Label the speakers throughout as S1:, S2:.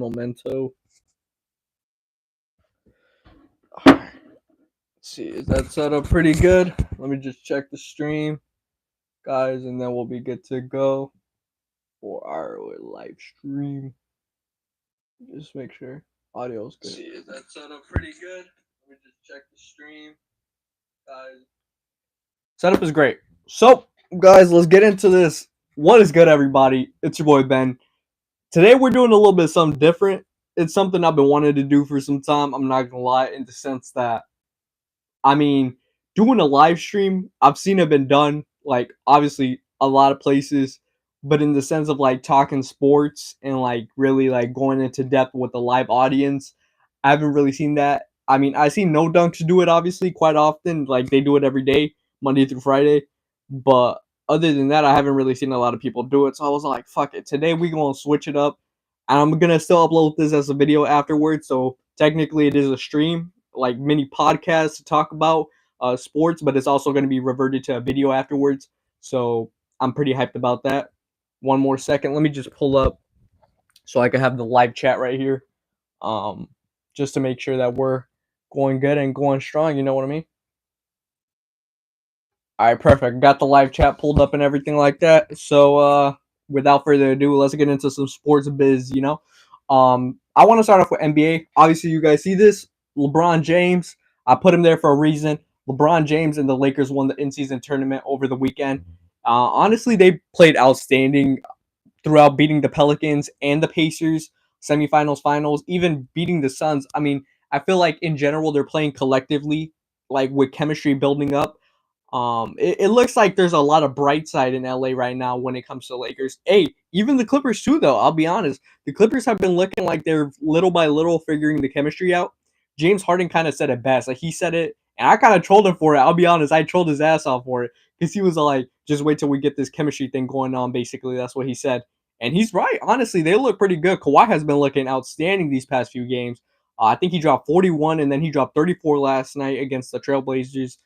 S1: Memento. Let's see, is that set up pretty good? Let me just check the stream, guys, and then we'll be good to go for our live stream. Just make sure audio's good. See, is that set up pretty good? Let me just check the stream, guys. Setup is great. So, guys, let's get into this. What is good, everybody? It's your boy Ben. Today we're doing a little bit of something different. It's something I've been wanting to do for some time. I'm not gonna lie, in the sense that, doing a live stream, I've seen it been done, like, obviously, a lot of places, but in the sense of, like, talking sports and, like, really, like, going into depth with a live audience, I haven't really seen that. I see No Dunks do it, obviously, quite often. Like, they do it every day, Monday through Friday. But other than that, I haven't really seen a lot of people do it. So I was like, fuck it. Today we gonna switch it up. And I'm gonna still upload this as a video afterwards. So technically it is a stream, like mini podcast to talk about sports, but it's also gonna be reverted to a video afterwards. So I'm pretty hyped about that. One more second. Let me just pull up so I can have the live chat right here. Just to make sure that we're going good and going strong, you know what I mean? All right, perfect. Got the live chat pulled up and everything like that. So, without further ado, let's get into some sports biz. I want to start off with NBA. Obviously, you guys see this. LeBron James. I put him there for a reason. LeBron James and the Lakers won the in-season tournament over the weekend. Honestly, they played outstanding throughout, beating the Pelicans and the Pacers, semifinals, finals, even beating the Suns. I feel like in general they're playing collectively, like with chemistry building up. It looks like there's a lot of bright side in LA right now when it comes to Lakers. Hey, even the Clippers too, though. I'll be honest, the Clippers have been looking like they're little by little figuring the chemistry out. James Harden kind of said it best. Like, he said it, and I kind of trolled him for it. I'll be honest, I trolled his ass off for it because he was like, "Just wait till we get this chemistry thing going on." Basically, that's what he said, and he's right. Honestly, they look pretty good. Kawhi has been looking outstanding these past few games. I think he dropped 41, and then he dropped 34 last night against the Trailblazers.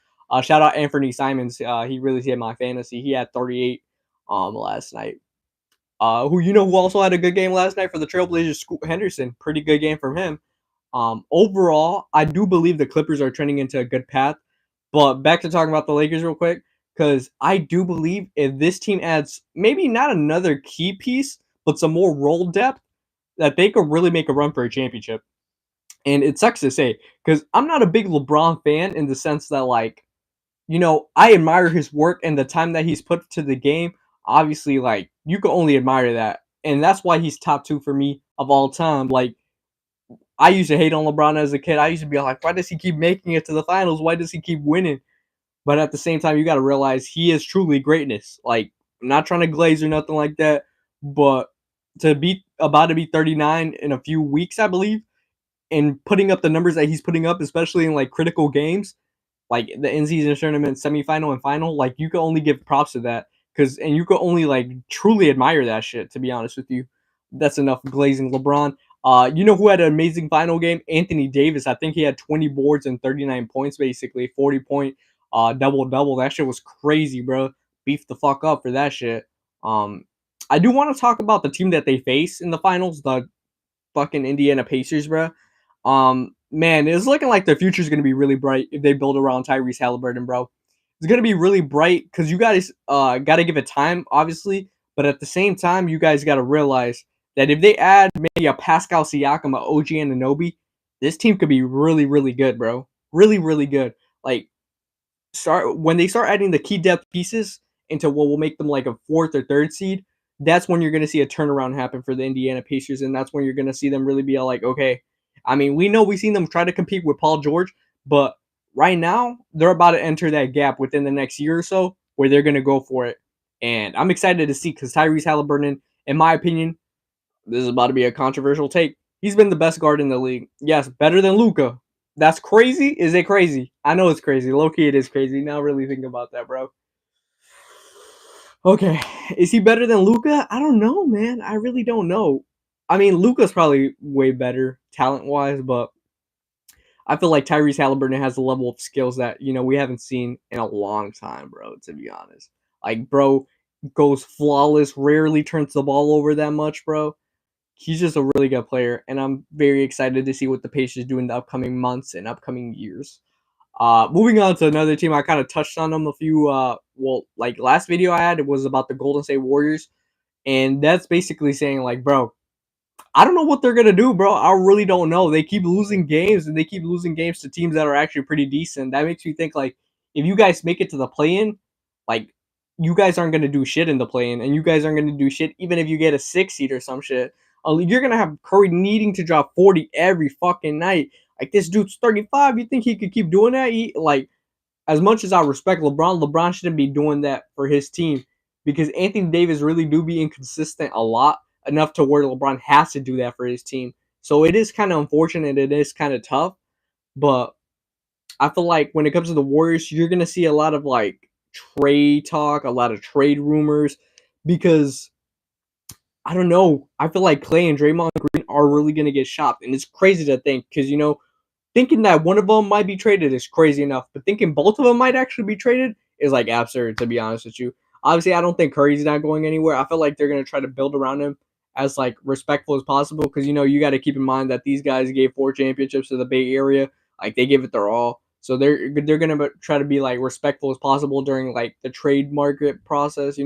S1: Shout out Anthony Simons. He really hit my fantasy. He had 38 last night. Who also had a good game last night for the Trailblazers? Scoot Henderson. Pretty good game from him. Overall, I do believe the Clippers are trending into a good path. But back to talking about the Lakers real quick, because I do believe if this team adds maybe not another key piece, but some more role depth, that they could really make a run for a championship. And it sucks to say, because I'm not a big LeBron fan in the sense that, like, I admire his work and the time that he's put to the game. Obviously, like, you can only admire that. And that's why he's top 2 for me of all time. Like, I used to hate on LeBron as a kid. I used to be like, why does he keep making it to the finals? Why does he keep winning? But at the same time, you got to realize he is truly greatness. Like, I'm not trying to glaze or nothing like that. But to be about to be 39 in a few weeks, I believe, and putting up the numbers that he's putting up, especially in, like, critical games, like the in-season tournament semifinal and final, like, you can only give props to that, and you can only, like, truly admire that shit, to be honest with you. That's enough glazing LeBron. Who had an amazing final game? Anthony Davis. I think he had 20 boards and 39 points, basically 40-point double-double. That shit was crazy, bro. Beef the fuck up for that shit. I do want to talk about the team that they face in the finals, the fucking Indiana Pacers, bro. Man, it's looking like the future is going to be really bright if they build around Tyrese Halliburton, bro. It's going to be really bright because you guys got to give it time, obviously. But at the same time, you guys got to realize that if they add maybe a Pascal Siakam, a OG Anunoby, this team could be really, really good, bro. Really, really good. Like, when they start adding the key depth pieces into what will make them like a 4th or 3rd seed, that's when you're going to see a turnaround happen for the Indiana Pacers, and that's when you're going to see them really be like, okay. We know we've seen them try to compete with Paul George, but right now they're about to enter that gap within the next year or so where they're going to go for it. And I'm excited to see, because Tyrese Halliburton, in my opinion, this is about to be a controversial take. He's been the best guard in the league. Yes, better than Luka. That's crazy. Is it crazy? I know it's crazy. Low-key, it is crazy. Now really think about that, bro. Okay, is he better than Luka? I don't know, man. I really don't know. Luka's probably way better talent-wise, but I feel like Tyrese Halliburton has a level of skills that, we haven't seen in a long time, bro, to be honest. Like, bro goes flawless, rarely turns the ball over that much, bro. he's just a really good player, and I'm very excited to see what the Pacers do in the upcoming months and upcoming years. Moving on to another team, I kind of touched on them a few. Like last video I had, it was about the Golden State Warriors, and that's basically saying like, bro, I don't know what they're gonna do, bro. I really don't know. They keep losing games, and they keep losing games to teams that are actually pretty decent. That makes me think like, if you guys make it to the play-in, like, you guys aren't gonna do shit in the play-in, and you guys aren't gonna do shit even if you get a 6 seed or some shit. You're gonna have Curry needing to drop 40 every fucking night. Like, this dude's 35. You think he could keep doing that? Like, as much as I respect LeBron, LeBron shouldn't be doing that for his team, because Anthony Davis really do be inconsistent a lot, enough to where LeBron has to do that for his team. So it is kind of unfortunate. It is kind of tough, but I feel like when it comes to the Warriors, you're gonna see a lot of like trade talk, a lot of trade rumors, because I don't know. I feel like Clay and Draymond Green are really gonna get shopped, and it's crazy to think, because thinking that one of them might be traded is crazy enough, but thinking both of them might actually be traded is like absurd, to be honest with you. Obviously, I don't think Curry's not going anywhere. I feel like they're gonna try to build around him as like respectful as possible, because you got to keep in mind that these guys gave 4 championships to the Bay Area. Like, they give it their all, so they're gonna try to be like respectful as possible during like the trade market process.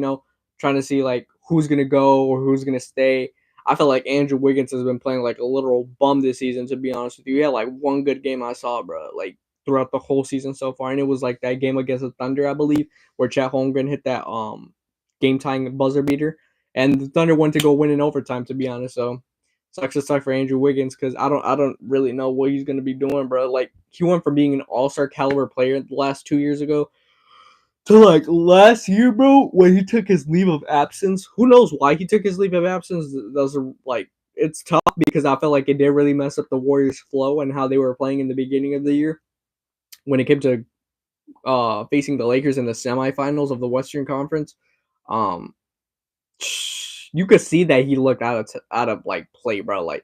S1: Trying to see like who's gonna go or who's gonna stay. I feel like Andrew Wiggins has been playing like a literal bum this season, to be honest with you. He had like one good game I saw, bro, like throughout the whole season so far, and it was like that game against the Thunder, I believe, where Chet Holmgren hit that game tying buzzer beater, and the Thunder went to go win in overtime, to be honest. So sucks to suck for Andrew Wiggins, because I don't really know what he's gonna be doing, bro. Like, he went from being an all-star caliber player the last 2 years ago to like last year, bro, when he took his leave of absence. Who knows why he took his leave of absence? Those are like, it's tough, because I felt like it did really mess up the Warriors' flow and how they were playing in the beginning of the year when it came to facing the Lakers in the semifinals of the Western Conference. Um, you could see that he looked out of like play, bro. Like,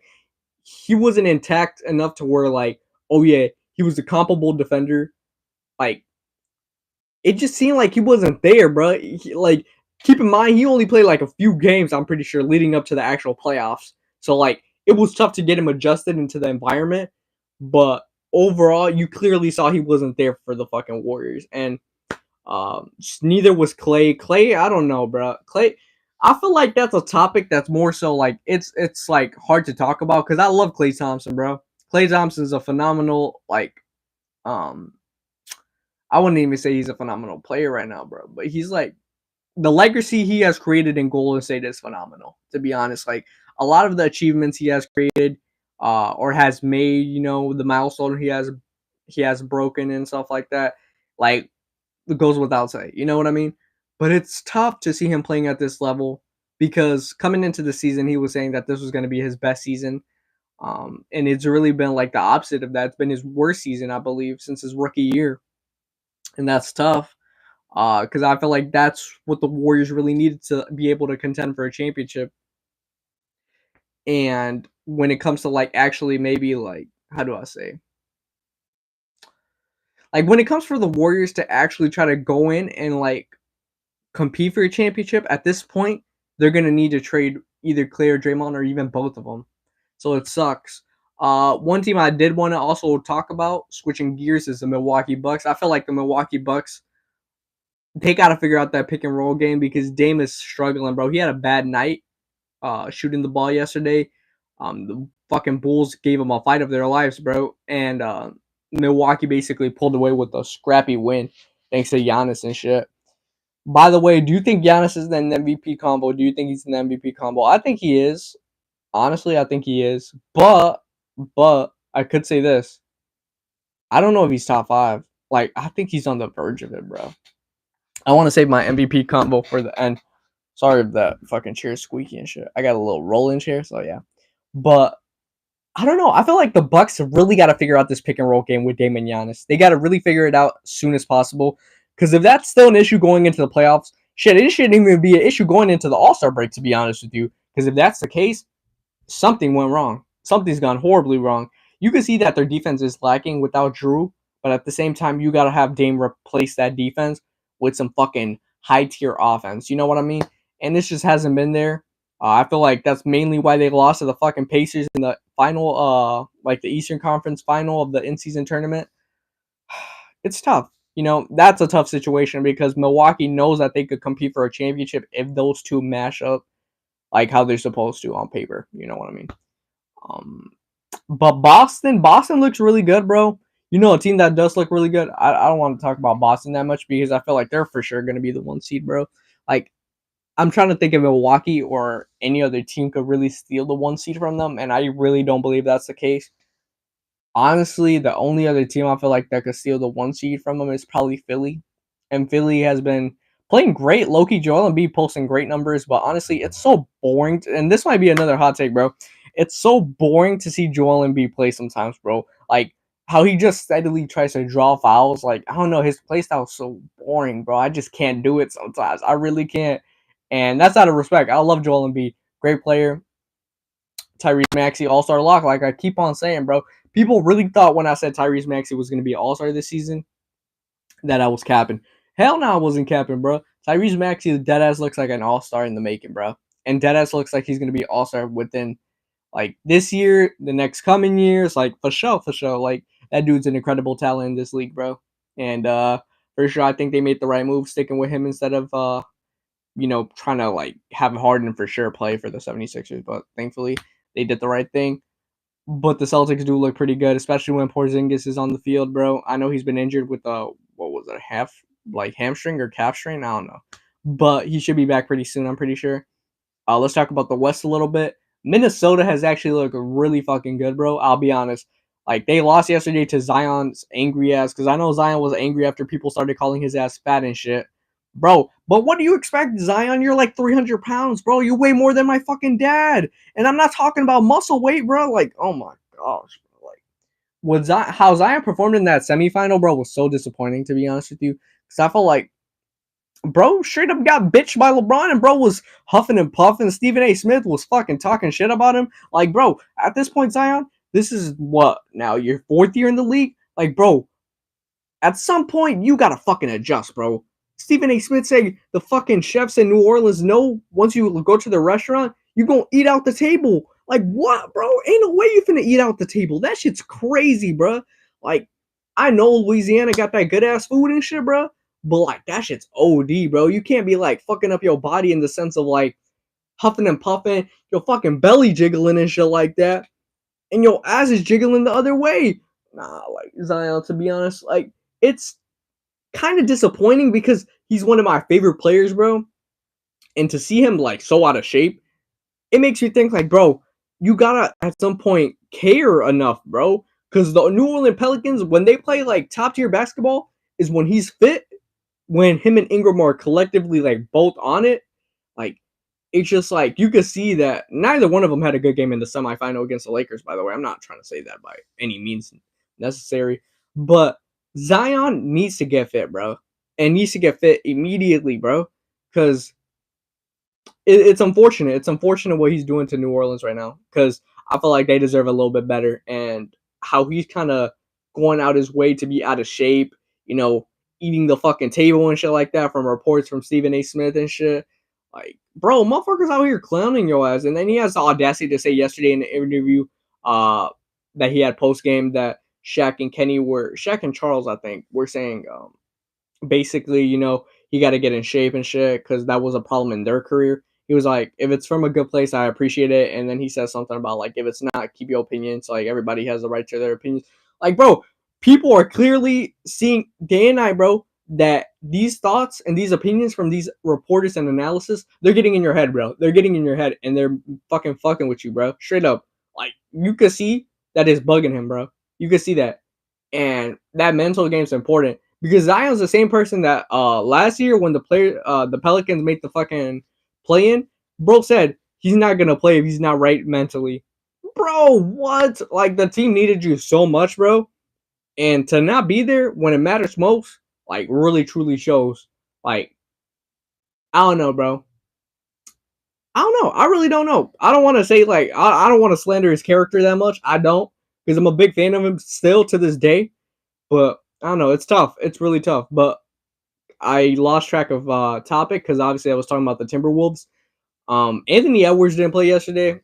S1: he wasn't intact enough to where like, oh yeah, he was a comparable defender. Like, it just seemed like he wasn't there, bro. Like, keep in mind, he only played like a few games, I'm pretty sure, leading up to the actual playoffs. So like, it was tough to get him adjusted into the environment. But overall, you clearly saw he wasn't there for the fucking Warriors, and neither was Clay. Clay, I don't know, bro. Clay, I feel like that's a topic that's more so like, it's like hard to talk about, because I love Clay Thompson, bro. Clay Thompson's a phenomenal, like, um I wouldn't even say he's a phenomenal player right now, bro. But he's like, the legacy he has created in Golden State is phenomenal, to be honest. Like, a lot of the achievements he has created, or has made, the milestone he has broken and stuff like that, like, it goes without saying. You know what I mean? But it's tough to see him playing at this level, because coming into the season, he was saying that this was going to be his best season. And it's really been like the opposite of that. It's been his worst season, I believe, since his rookie year, and that's tough. Because I feel like that's what the Warriors really needed to be able to contend for a championship. And when it comes to like actually maybe like, how do I say, like, when it comes for the Warriors to actually try to go in and like compete for a championship at this point, they're gonna need to trade either Clay or Draymond, or even both of them. So it sucks. One team I did want to also talk about, switching gears, is the Milwaukee Bucks. I feel like the Milwaukee Bucks, they got to figure out that pick and roll game, because Dame is struggling, bro. He had a bad night shooting the ball yesterday. The fucking Bulls gave him a fight of their lives, bro. And Milwaukee basically pulled away with a scrappy win thanks to Giannis and shit. By the way, do you think Giannis is in the MVP combo? Do you think he's in the MVP combo? I think he is. Honestly, I think he is. But I could say this. I don't know if he's top 5. Like, I think he's on the verge of it, bro. I want to save my MVP combo for the end. Sorry if that fucking chair's squeaky and shit. I got a little rolling chair, so yeah. But I don't know. I feel like the Bucks have really got to figure out this pick and roll game with Dame and Giannis. They got to really figure it out as soon as possible. Because if that's still an issue going into the playoffs, shit, it shouldn't even be an issue going into the All-Star break, to be honest with you. Because if that's the case, something went wrong. Something's gone horribly wrong. You can see that their defense is lacking without Drew, but at the same time, you got to have Dame replace that defense with some fucking high-tier offense. You know what I mean? And this just hasn't been there. I feel like that's mainly why they lost to the fucking Pacers in the final, like the Eastern Conference final of the in-season tournament. It's tough. That's a tough situation because Milwaukee knows that they could compete for a championship if those two mash up like how they're supposed to on paper. You know what I mean? Um, but Boston looks really good, bro. A team that does look really good. I don't want to talk about Boston that much because I feel like they're for sure going to be the one seed, bro. Like, I'm trying to think if Milwaukee or any other team could really steal the one seed from them, and I really don't believe that's the case. Honestly, the only other team I feel like that could steal the one seed from them is probably Philly. And Philly has been playing great. Loki Joel Embiid posting great numbers, but honestly, it's so boring. And this might be another hot take, bro. It's so boring to see Joel Embiid play sometimes, bro. Like how he just steadily tries to draw fouls. Like, I don't know, his play style is so boring, bro. I just can't do it sometimes. I really can't. And that's out of respect. I love Joel Embiid. Great player. Tyrese Maxey All-Star lock. Like I keep on saying, bro. People really thought when I said Tyrese Maxey was going to be All-Star this season that I was capping. Hell no, I wasn't capping, bro. Tyrese Maxey deadass looks like an All-Star in the making, bro. And deadass looks like he's going to be All-Star within like this year, the next coming years, like for sure, for sure. Like that dude's an incredible talent in this league, bro. And for sure, I think they made the right move sticking with him instead of trying to like have Harden for sure play for the 76ers. But thankfully, they did the right thing. But the Celtics do look pretty good, especially when Porzingis is on the field, bro. I know he's been injured with what was it, hamstring or calf strain? I don't know. But he should be back pretty soon, I'm pretty sure. Let's talk about the West a little bit. Minnesota has actually looked really fucking good, bro. I'll be honest. Like, they lost yesterday to Zion's angry ass, because I know Zion was angry after people started calling his ass fat and shit. Bro, but what do you expect, Zion? You're like 300 pounds, bro. You weigh more than my fucking dad. And I'm not talking about muscle weight, bro. Like, oh my gosh, bro. Like, how Zion performed in that semifinal, bro, was so disappointing, to be honest with you. Because I felt like bro straight up got bitched by LeBron, and bro was huffing and puffing. Stephen A. Smith was fucking talking shit about him. Like, bro, at this point, Zion, this is what now your fourth year in the league. Like, bro, at some point you gotta fucking adjust, bro. Stephen A. Smith said the fucking chefs in New Orleans know once you go to the restaurant, you gonna eat out the table. Like, what, bro? Ain't no way you finna eat out the table. That shit's crazy, bro. Like, I know Louisiana got that good ass food and shit, bro. But like that shit's OD, bro. You can't be like fucking up your body in the sense of like huffing and puffing, your fucking belly jiggling and shit like that, and your ass is jiggling the other way. Nah, like Zion, to be honest, like it's kind of disappointing because he's one of my favorite players, bro. And to see him like so out of shape, it makes you think like, bro, you gotta at some point care enough, bro. Because the New Orleans Pelicans, when they play like top tier basketball, is when he's fit, when him and Ingram are collectively like both on it. Like, it's just like you could see that neither one of them had a good game in the semifinal against the Lakers, by the way. I'm not trying to say that by any means necessary, but Zion needs to get fit, bro, and needs to get fit immediately, bro, because it's unfortunate. It's unfortunate what he's doing to New Orleans right now, because I feel like they deserve a little bit better. And how he's kind of going out his way to be out of shape, eating the fucking table and shit like that from reports from Stephen A. Smith and shit. Like, bro, motherfuckers out here clowning your ass. And then he has the audacity to say yesterday in the interview that he had post game that Shaq and Charles, I think, were saying basically, he got to get in shape and shit because that was a problem in their career. He was like, if it's from a good place, I appreciate it. And then he says something about like, if it's not, keep your opinions. Like, everybody has the right to their opinions. Like, bro, people are clearly seeing day and night, bro, that these thoughts and these opinions from these reporters and analysis, they're getting in your head, bro. They're getting in your head and they're fucking with you, bro. Straight up. Like, you could see that is bugging him, bro. You could see that. And that mental game is important. Because Zion's the same person that last year when the Pelicans made the fucking play in, bro said he's not gonna play if he's not right mentally. Bro, what? Like the team needed you so much, bro. And to not be there when it matters most, like really truly shows. Like, I don't know, bro. I don't know. I really don't know. I don't want to say like I don't want to slander his character that much. I don't, because I'm a big fan of him still to this day. But I don't know. It's tough. It's really tough. But I lost track of topic because obviously I was talking about the Timberwolves. Anthony Edwards didn't play yesterday.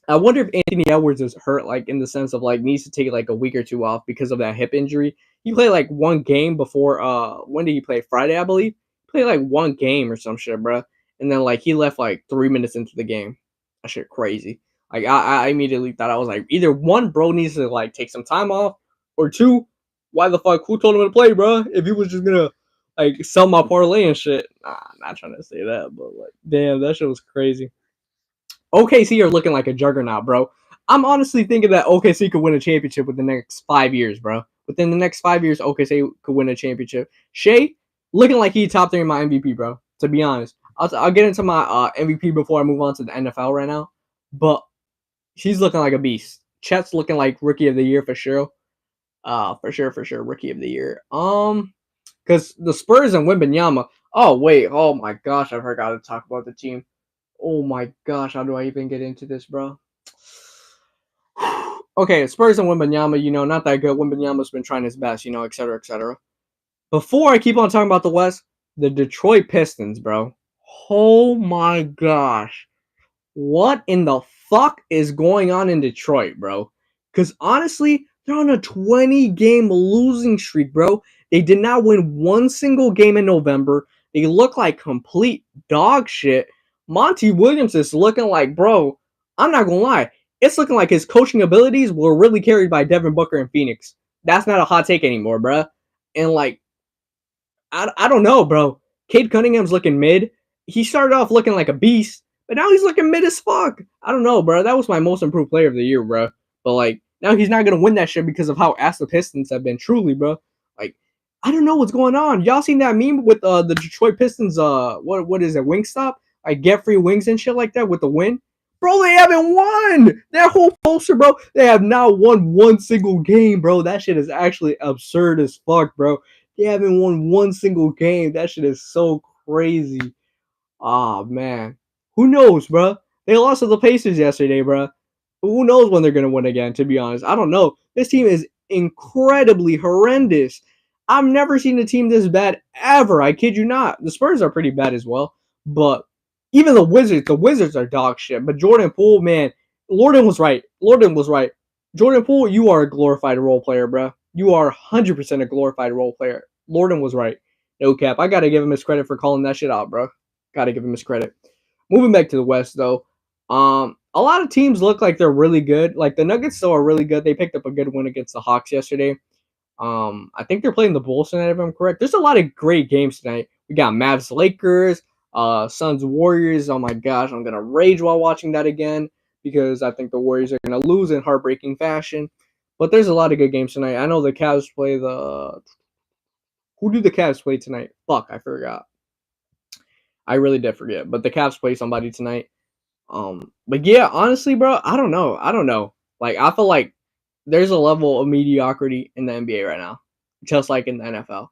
S1: I wonder if Anthony Edwards is hurt, like in the sense of like needs to take like a week or two off because of that hip injury. He played like one game before. When did he play? Friday, I believe. He played like one game or some shit, bro. And then like he left like 3 minutes into the game. That shit crazy. Like I immediately thought I was like either one, bro needs to like take some time off, or two, why the fuck who told him to play, bro? If he was just gonna like sell my parlay and shit. Nah, I'm not trying to say that, but like damn, that shit was crazy. OKC are looking like a juggernaut, bro. I'm honestly thinking that OKC could win a championship within the next 5 years, bro. Within the next 5 years, OKC could win a championship. Shea looking like he top 3 in my MVP, bro. To be honest, I'll get into my MVP before I move on to the NFL right now. But he's looking like a beast. Chet's looking like rookie of the year for sure. For sure, rookie of the year. Because the Spurs and Wembanyama. Oh wait, oh my gosh, I forgot to talk about the team. Oh my gosh, how do I even get into this, bro? Okay, Spurs and Wembanyama, not that good. Wembanyama's been trying his best, et cetera, et cetera. Before I keep on talking about the West, the Detroit Pistons, bro. Oh my gosh. What in the fuck is going on in Detroit, bro? Because honestly, they're on a 20-game losing streak, bro. They did not win one single game in November. They look like complete dog shit. Monty Williams is looking like, bro, I'm not going to lie. It's looking like his coaching abilities were really carried by Devin Booker in Phoenix. That's not a hot take anymore, bro. And like, I don't know, bro. Cade Cunningham's looking mid. He started off looking like a beast, but now he's looking mid as fuck. I don't know, bro. That was my most improved player of the year, bro. But like now he's not gonna win that shit because of how ass the Pistons have been. Truly, bro. Like I don't know what's going on. Y'all seen that meme with the Detroit Pistons? What is it? Wingstop? Like get free wings and shit like that with the win. Bro, they haven't won that whole poster, bro. They have not won one single game, bro. That shit is actually absurd as fuck, bro. They haven't won one single game. That shit is so crazy. Oh man, who knows, bro? They lost to the Pacers yesterday, bro. Who knows when they're gonna win again? To be honest, I don't know. This team is incredibly horrendous. I've never seen a team this bad ever. I kid you not. The Spurs are pretty bad as well, but even the Wizards are dog shit. But Jordan Poole, man, Lorden was right. Lorden was right. Jordan Poole, you are a glorified role player, bro. You are 100% a glorified role player. Lorden was right. No cap. I gotta give him his credit for calling that shit out, bro. Gotta give him his credit. Moving back to the West, though, a lot of teams look like they're really good. Like the Nuggets still are really good. They picked up a good win against the Hawks yesterday. I think they're playing the Bulls tonight, if I'm correct. There's a lot of great games tonight. We got Mavs, Lakers, Suns, Warriors. Oh my gosh, I'm gonna rage while watching that again because I think the Warriors are gonna lose in heartbreaking fashion. But there's a lot of good games tonight. I know the Cavs play the. Who do the Cavs play tonight? Fuck, I forgot. I really did forget. But the Cavs play somebody tonight. But yeah, honestly, bro, I don't know. I don't know. Like, I feel like there's a level of mediocrity in the NBA right now, just like in the NFL.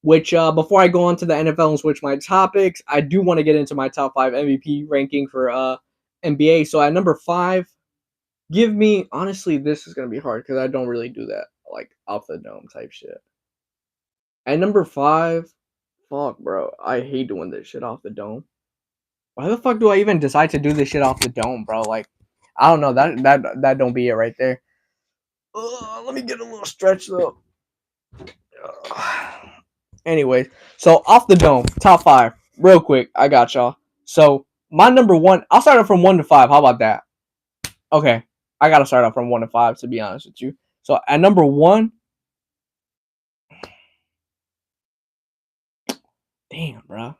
S1: Which, before I go on to the NFL and switch my topics, I do want to get into my top 5 MVP ranking for NBA. So at number 5, give me, honestly, this is going to be hard because I don't really do that, like, off the dome type shit. At number 5, fuck, bro, I hate doing this shit off the dome. Why the fuck do I even decide to do this shit off the dome, bro? Like, I don't know. That don't be it right there. Let me get a little stretch though. Anyways, so off the dome, top 5, real quick. I got y'all. So my number 1, I'll start off from 1 to 5. How about that? Okay, I gotta start off from 1 to 5 to be honest with you. So at number 1, damn, bro.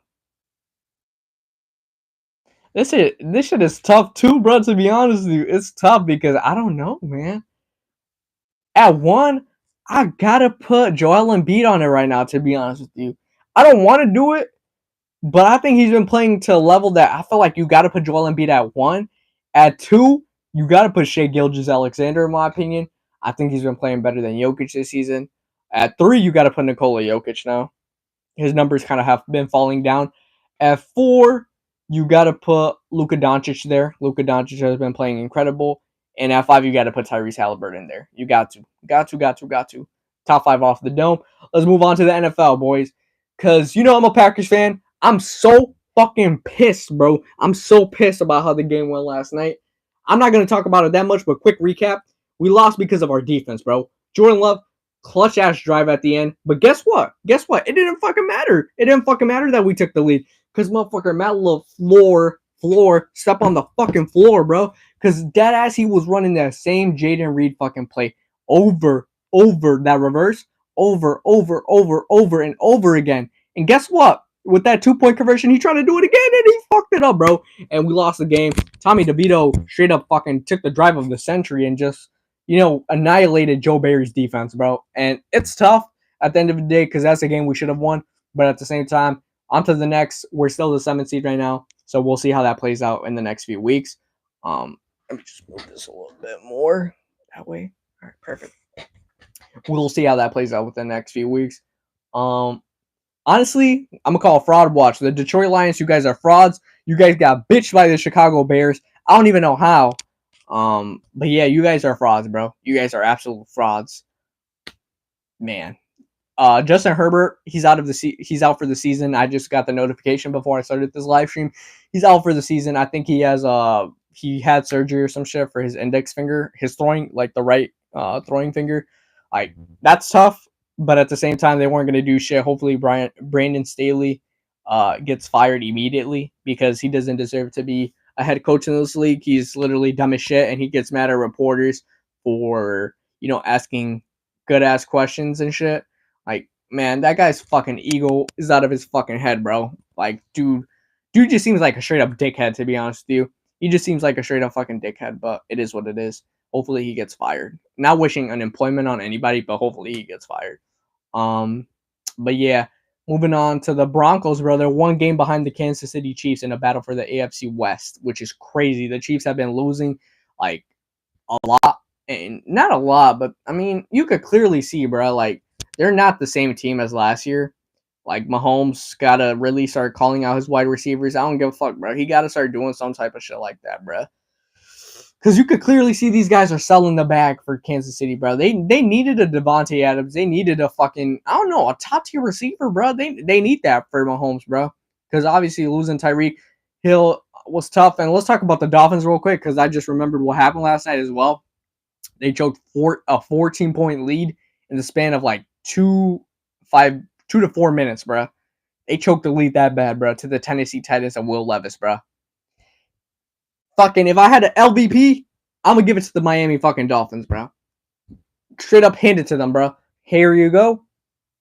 S1: This shit is tough too, bro. To be honest with you, it's tough because I don't know, man. At 1, I gotta put Joel Embiid on it right now. To be honest with you, I don't want to do it, but I think he's been playing to a level that I feel like you gotta put Joel Embiid at 1. At 2, you gotta put Shai Gilgeous-Alexander, in my opinion. I think he's been playing better than Jokic this season. At 3, you gotta put Nikola Jokic now. His numbers kind of have been falling down. At 4, you got to put Luka Doncic there. Luka Doncic has been playing incredible. And at 5, you got to put Tyrese Halliburton there. You got to. Got to. Top 5 off the dome. Let's move on to the NFL, boys. Because, I'm a Packers fan. I'm so fucking pissed, bro. I'm so pissed about how the game went last night. I'm not gonna talk about it that much, but quick recap: we lost because of our defense, bro. Jordan Love, clutch ass drive at the end. But guess what? Guess what? It didn't fucking matter. It didn't fucking matter that we took the lead. Cause motherfucker Matt LaFleur step on the fucking floor, bro. Cause dead ass he was running that same Jaden Reed fucking play over that reverse, over and over again. And guess what? With that 2-point conversion, he tried to do it again and he fucked it up, bro. And we lost the game. Tommy DeVito straight up fucking took the drive of the century and just, annihilated Joe Barry's defense, bro. And it's tough at the end of the day because that's a game we should have won. But at the same time, on to the next. We're still the 7th seed right now. So we'll see how that plays out in the next few weeks. Let me just move this a little bit more that way. All right, perfect. We'll see how that plays out within the next few weeks. Honestly, I'm gonna call a fraud watch. The Detroit Lions, you guys are frauds. You guys got bitched by the Chicago Bears. I don't even know how. But yeah, you guys are frauds, bro. You guys are absolute frauds. Man. Justin Herbert, he's out for the season. I just got the notification before I started this live stream. He's out for the season. I think he had surgery or some shit for his index finger, his throwing, like the right throwing finger. Like, that's tough, but at the same time, they weren't gonna do shit. Hopefully, Brandon Staley gets fired immediately because he doesn't deserve to be a head coach in this league. He's literally dumb as shit, and he gets mad at reporters for asking good ass questions and shit. Like, man, that guy's fucking ego is out of his fucking head, bro. Like, dude just seems like a straight up dickhead, to be honest with you. He just seems like a straight up fucking dickhead, but it is what it is. Hopefully he gets fired. Not wishing unemployment on anybody, but hopefully he gets fired. But yeah, moving on to the Broncos, bro. They're one game behind the Kansas City Chiefs in a battle for the AFC West, which is crazy. The Chiefs have been losing like a lot, and not a lot, but I mean, you could clearly see, bro, like they're not the same team as last year. Like, Mahomes gotta really start calling out his wide receivers. I don't give a fuck, bro. He gotta start doing some type of shit like that, bro. Because you could clearly see these guys are selling the bag for Kansas City, bro. They needed a Devontae Adams. They needed a fucking, I don't know, a top-tier receiver, bro. They need that for Mahomes, bro. Because obviously losing Tyreek Hill was tough. And let's talk about the Dolphins real quick because I just remembered what happened last night as well. They choked a 14-point lead in the span of like 2 to 4 minutes, bro. They choked the lead that bad, bro, to the Tennessee Titans and Will Levis, bro. Fucking, if I had an LVP, I'm gonna give it to the Miami fucking Dolphins, bro. Straight up hand it to them, bro. Here you go.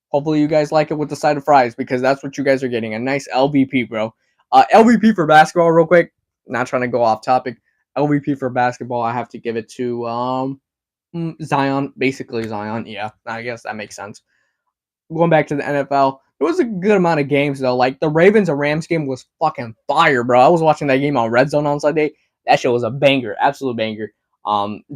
S1: Hopefully you guys like it with the side of fries because that's what you guys are getting. A nice LVP, bro. LVP for basketball, real quick. Not trying to go off topic. LVP for basketball, I have to give it to Zion. Basically Zion. Yeah, I guess that makes sense. Going back to the NFL, it was a good amount of games, though. Like, the Ravens and Rams game was fucking fire, bro. I was watching that game on Red Zone on Sunday. That shit was a banger. Absolute banger.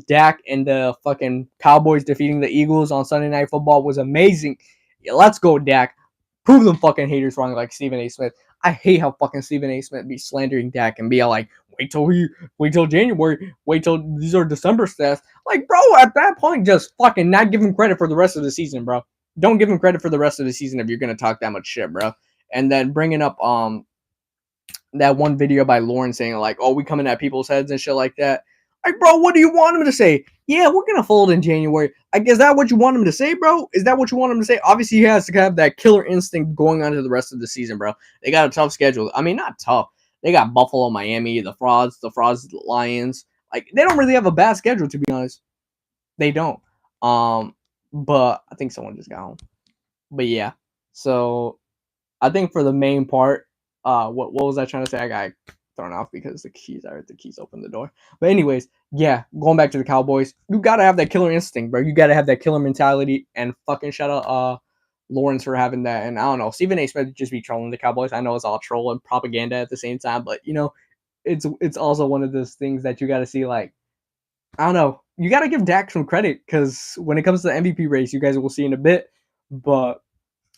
S1: Dak and the fucking Cowboys defeating the Eagles on Sunday Night Football was amazing. Yeah, let's go, Dak. Prove them fucking haters wrong like Stephen A. Smith. I hate how fucking Stephen A. Smith be slandering Dak and be like, wait till January, wait till these are December stats. Like, bro, at that point, just fucking not give him credit for the rest of the season, bro. Don't give him credit for the rest of the season if you're gonna talk that much shit, bro. And then bringing up that one video by Lauren saying like, "Oh, we coming at people's heads and shit like that." Like, bro, what do you want him to say? Yeah, we're gonna fold in January. Like, is that what you want him to say, bro? Is that what you want him to say? Obviously, he has to have that killer instinct going on to the rest of the season, bro. They got a tough schedule. I mean, not tough. They got Buffalo, Miami, the frauds, Lions. Like, they don't really have a bad schedule, to be honest. They don't. But I think someone just got home. But yeah, so I think for the main part, what was I trying to say? I got thrown off because the keys opened the door. But anyways, yeah, going back to the Cowboys, you gotta have that killer instinct, bro. You gotta have that killer mentality, and fucking shout out Lawrence for having that. And I don't know, Stephen A. Smith just be trolling the Cowboys. I know it's all troll and propaganda at the same time, but it's also one of those things that you gotta see like. I don't know. You got to give Dak some credit because when it comes to the MVP race, you guys will see in a bit. But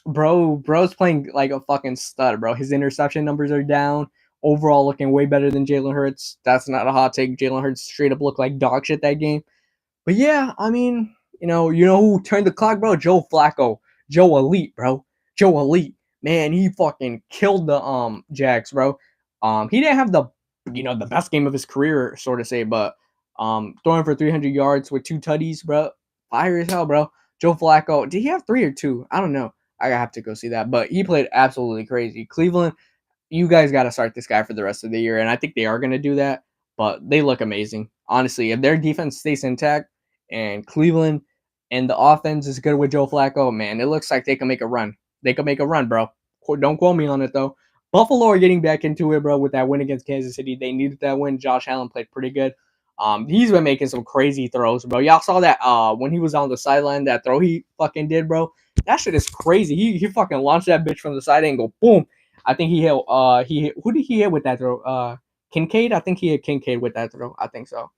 S1: bro's playing like a fucking stud, bro. His interception numbers are down. Overall, looking way better than Jalen Hurts. That's not a hot take. Jalen Hurts straight up looked like dog shit that game. But yeah, I mean, you know who turned the clock, bro? Joe Flacco. Joe Elite, bro. Joe Elite. man, he fucking killed the Jags, bro. He didn't have the the best game of his career, sort of say, but throwing for 300 yards with 2 tutties, bro, fire as hell, bro. Joe Flacco, did he have 3 or 2? I don't know. I have to go see that, but he played absolutely crazy. Cleveland, you guys got to start this guy for the rest of the year, and I think they are going to do that. But they look amazing, honestly. If their defense stays intact and Cleveland and the offense is good with Joe Flacco, man, it looks like they can make a run. They can make a run, bro. Don't quote me on it though. Buffalo are getting back into it, bro, with that win against Kansas City. They needed that win. Josh Allen played pretty good. He's been making some crazy throws, bro. Y'all saw that when he was on the sideline, that throw he fucking did, bro. That shit is crazy. He fucking launched that bitch from the side and go boom. I think he hit who did he hit with that throw? Kincaid? I think he hit Kincaid with that throw. I think so.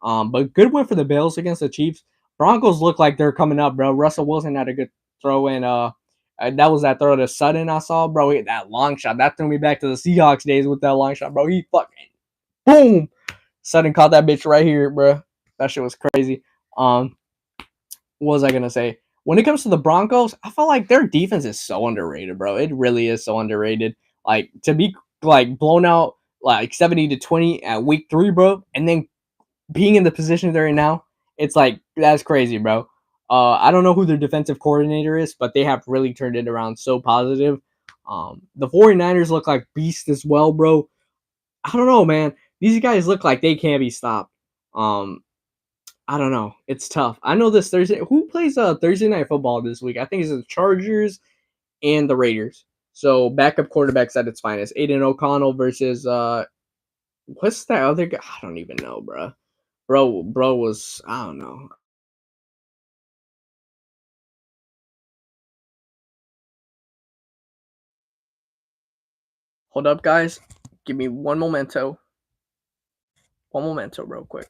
S1: But good win for the Bills against the Chiefs. Broncos look like they're coming up, bro. Russell Wilson had a good throw, and that was that throw to Sutton I saw, bro. That long shot that threw me back to the Seahawks days with that long shot, bro. He fucking boom. Sutton caught that bitch right here, bro. That shit was crazy. What was I gonna say? When it comes to the Broncos, I feel like their defense is so underrated, bro. It really is so underrated. Like to be like blown out like 70-20 at week 3, bro, and then being in the position they're in now, it's like that's crazy, bro. I don't know who their defensive coordinator is, but they have really turned it around so positive. The 49ers look like beasts as well, bro. I don't know, man. These guys look like they can't be stopped. Um, I don't know. It's tough. I know this Thursday. Who plays Thursday night football this week? I think it's the Chargers and the Raiders. So backup quarterbacks at its finest. Aiden O'Connell versus what's that other guy? I don't even know, bro. Bro was I don't know. Hold up, guys. Give me one momento. One momento, real quick.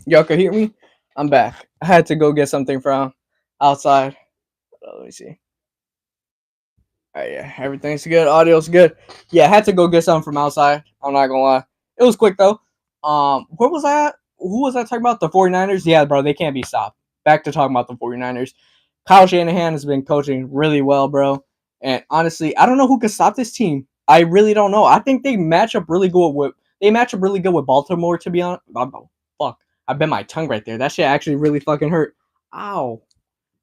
S1: Y'all can hear me? I'm back. I had to go get something from outside. Let me see. Yeah, everything's good. Audio's good. Yeah, I had to go get something from outside. I'm not gonna lie. It was quick though. Where was that? Who was I talking about? The 49ers? Yeah, bro, they can't be stopped. Back to talking about the 49ers. Kyle Shanahan has been coaching really well, bro. And honestly, I don't know who can stop this team. I really don't know. I think they match up really good with Baltimore, to be honest. Oh, fuck. I bit my tongue right there. That shit actually really fucking hurt. Ow.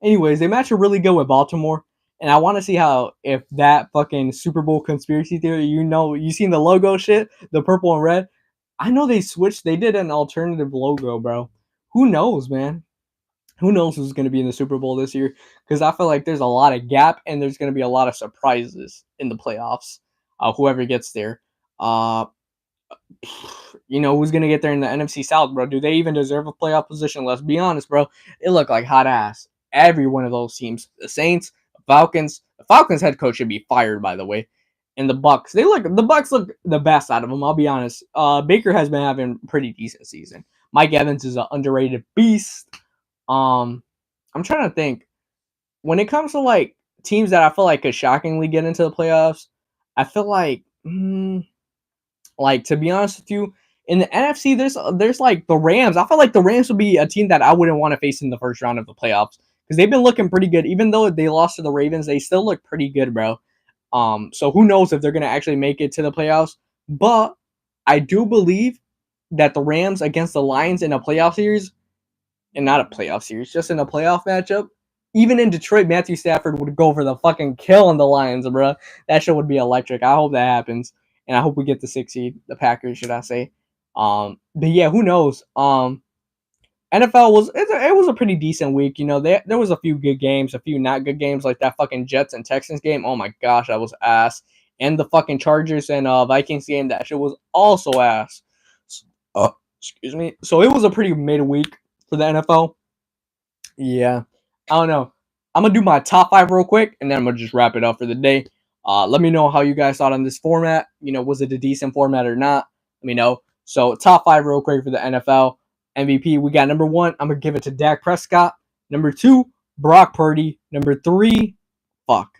S1: Anyways, they match up really good with Baltimore. And I want to see how if that fucking Super Bowl conspiracy theory, you seen the logo shit, the purple and red. I know they switched. They did an alternative logo, bro. Who knows, man? Who knows who's going to be in the Super Bowl this year? Because I feel like there's a lot of gap and there's going to be a lot of surprises in the playoffs. Whoever gets there. Uh, who's going to get there in the NFC South, bro? Do they even deserve a playoff position? Let's be honest, bro. It looked like hot ass. Every one of those teams. The Saints, the Falcons. The Falcons head coach should be fired, by the way. And the Bucks. The Bucks look the best out of them, I'll be honest. Baker has been having a pretty decent season. Mike Evans is an underrated beast. I'm trying to think. when it comes to like teams that I feel like could shockingly get into the playoffs, I feel like to be honest with you, in the NFC, there's like the Rams. I feel like the Rams would be a team that I wouldn't want to face in the first round of the playoffs because they've been looking pretty good. Even though they lost to the Ravens, they still look pretty good, bro. So who knows if they're gonna actually make it to the playoffs? But I do believe that the Rams against the Lions in a playoff series, and not a playoff series, just in a playoff matchup. Even in Detroit, Matthew Stafford would go for the fucking kill on the Lions, bro. That shit would be electric. I hope that happens, and I hope we get the 6 seed, the Packers, should I say? But yeah, who knows? NFL it was a pretty decent week. You know, there was a few good games, a few not good games, like that fucking Jets and Texans game. Oh my gosh, that was ass. And the fucking Chargers and Vikings game, that shit was also ass. Excuse me. So it was a pretty mid week for the NFL. Yeah, I don't know. I'm gonna do my top 5 real quick, and then I'm gonna just wrap it up for the day. Let me know how you guys thought on this format. You know, was it a decent format or not? Let me know. So top 5 real quick for the NFL MVP. We got number 1. I'm gonna give it to Dak Prescott. Number 2, Brock Purdy. Number 3, fuck.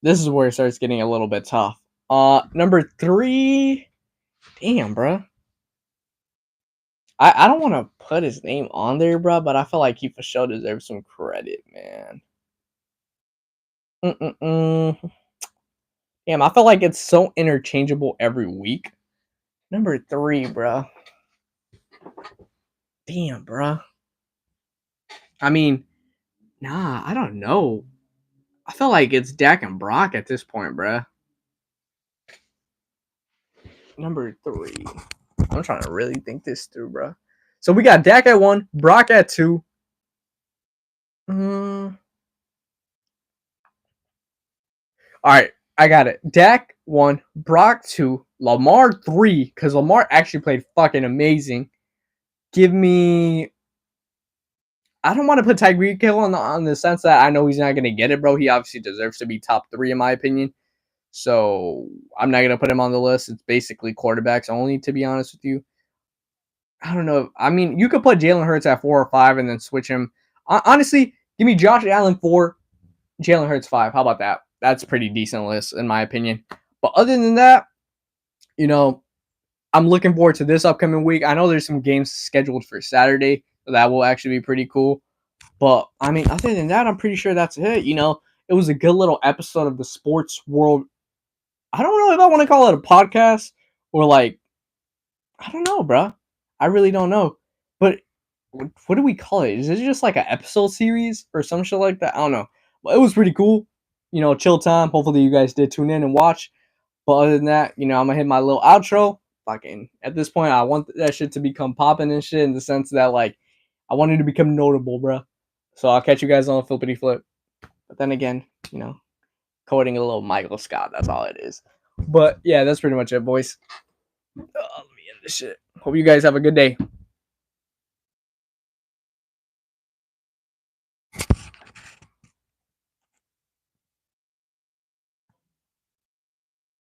S1: This is where it starts getting a little bit tough. Number 3, damn, bro. I don't want to put his name on there, bro, but I feel like he for sure deserves some credit, man. Damn, I feel like it's so interchangeable every week. Number 3, bro. Damn, bro. I mean, nah, I don't know. I feel like it's Dak and Brock at this point, bro. Number 3. I'm trying to really think this through, bro. So we got Dak at 1, Brock at 2. All right, I got it. Dak 1, Brock 2, Lamar 3, because Lamar actually played fucking amazing. Give me. I don't want to put Tyreek Hill on the sense that I know he's not going to get it, bro. He obviously deserves to be top 3 in my opinion. So I'm not going to put him on the list. It's basically quarterbacks only, to be honest with you. I don't know. I mean, you could put Jalen Hurts at 4 or 5 and then switch him. Honestly, give me Josh Allen 4, Jalen Hurts 5. How about that? That's a pretty decent list, in my opinion. But other than that, you know, I'm looking forward to this upcoming week. I know there's some games scheduled for Saturday. So that will actually be pretty cool. But, I mean, other than that, I'm pretty sure that's it. You know, it was a good little episode of the sports world. I don't know if I want to call it a podcast or like, I don't know, bro. I really don't know. But what do we call it? Is it just like an episode series or some shit like that? I don't know. But it was pretty cool. You know, chill time. Hopefully you guys did tune in and watch. But other than that, you know, I'm going to hit my little outro. Fucking, at this point, I want that shit to become popping and shit in the sense that, like, I want it to become notable, bro. So I'll catch you guys on the flippity flip. But then again, you know, quoting a little Michael Scott. That's all it is. But yeah, that's pretty much it, boys. Let me end this shit. Hope you guys have a good day.